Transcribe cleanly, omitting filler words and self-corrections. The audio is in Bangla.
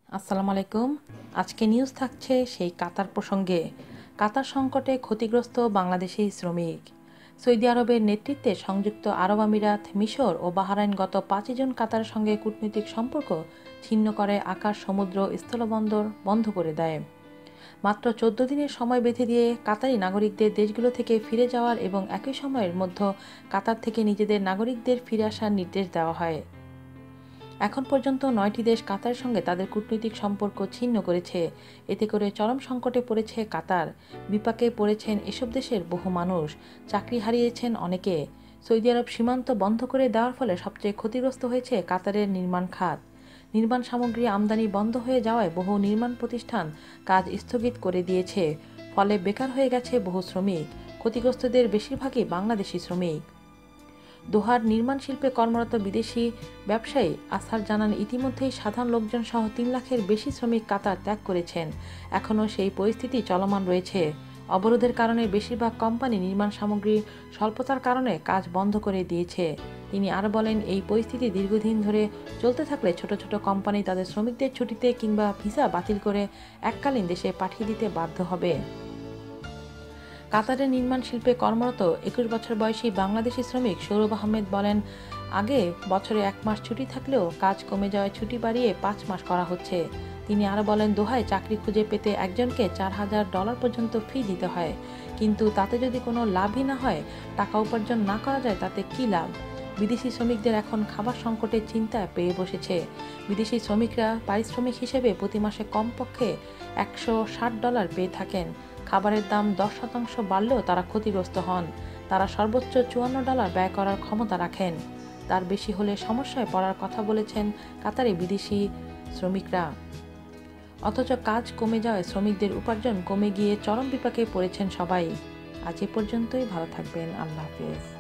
আসসালামু আলাইকুম। আজকে নিউজ থাকছে সেই কাতার প্রসঙ্গে। কাতার সংকটে ক্ষতিগ্রস্ত বাংলাদেশি শ্রমিক। সৌদি আরবের নেতৃত্বে সংযুক্ত আরব আমিরাত, মিশর ও বাহরাইন গত 5 জুন কাতারের সঙ্গে কূটনৈতিক সম্পর্ক ছিন্ন করে আকাশ, সমুদ্র, স্থলবন্দর বন্ধ করে দেয়। মাত্র 14 দিনের সময় বেঁধে দিয়ে কাতারি নাগরিকদের দেশগুলো থেকে ফিরে যাওয়ার এবং একই সময়ের মধ্যে কাতার থেকে নিজেদের নাগরিকদের ফিরে আসার নির্দেশ দেওয়া হয়। এখন পর্যন্ত 9টি দেশ কাতারের সঙ্গে তাদের কূটনৈতিক সম্পর্ক ছিন্ন করেছে। এতে করে চরম সংকটে পড়েছে কাতার। বিপাকে পড়েছেন এসব দেশের বহু মানুষ, চাকরি হারিয়েছেন অনেকে। সৌদি আরব সীমান্ত বন্ধ করে দেওয়ার ফলে সবচেয়ে ক্ষতিগ্রস্ত হয়েছে কাতারের নির্মাণ খাত। নির্মাণ সামগ্রী আমদানি বন্ধ হয়ে যাওয়ায় বহু নির্মাণ প্রতিষ্ঠান কাজ স্থগিত করে দিয়েছে। ফলে বেকার হয়ে গেছে বহু শ্রমিক। ক্ষতিগ্রস্তদের বেশিরভাগই বাংলাদেশি শ্রমিক। দোহার নির্মাণ শিল্পে কর্মরত বিদেশি ব্যবসায়ী আসার জানান, ইতিমধ্যেই সাধারণ লোকজন সহ 3 লাখের বেশি শ্রমিক কাতার ত্যাগ করেছেন। এখনও সেই পরিস্থিতি চলমান রয়েছে। অবরোধের কারণে বেশিরভাগ কোম্পানি নির্মাণ সামগ্রী স্বল্পতার কারণে কাজ বন্ধ করে দিয়েছে। তিনি আরও বলেন, এই পরিস্থিতি দীর্ঘদিন ধরে চলতে থাকলে ছোট ছোট কোম্পানি তাদের শ্রমিকদের ছুটিতে কিংবা ভিসা বাতিল করে এককালীন দেশে পাঠিয়ে দিতে বাধ্য হবে। কাতারের নির্মাণ শিল্পে কর্মরত 21 বছর বয়সী বাংলাদেশি শ্রমিক সৌরভ আহমেদ বলেন, আগে বছরে 1 মাস ছুটি থাকলেও কাজ কমে যাওয়ায় ছুটি বাড়িয়ে 5 মাস করা হচ্ছে। তিনি আরও বলেন, দোহায় চাকরি খুঁজে পেতে একজনকে $4,000 পর্যন্ত ফি দিতে হয়, কিন্তু তাতে যদি কোনো লাভই না হয়, টাকা উপার্জন না করা যায়, তাতে কী লাভ? বিদেশি শ্রমিকদের এখন খাবার সংকটের চিন্তায় পেয়ে বসেছে। বিদেশি শ্রমিকরা পারিশ্রমিক হিসেবে প্রতি মাসে কমপক্ষে $160 পেয়ে থাকেন। খাবারের দাম 10% বাড়লেও তারা ক্ষতিগ্রস্ত হন। তারা সর্বোচ্চ $54 ব্যয় করার ক্ষমতা রাখেন। তার বেশি হলে সমস্যায় পড়ার কথা বলেছেন কাতারে বিদেশি শ্রমিকরা। অথচ কাজ কমে যাওয়ায় শ্রমিকদের উপার্জন কমে গিয়ে চরম বিপাকে পড়েছেন সবাই। আজ এ পর্যন্তই। ভালো থাকবেন। আল্লাহ হাফেজ।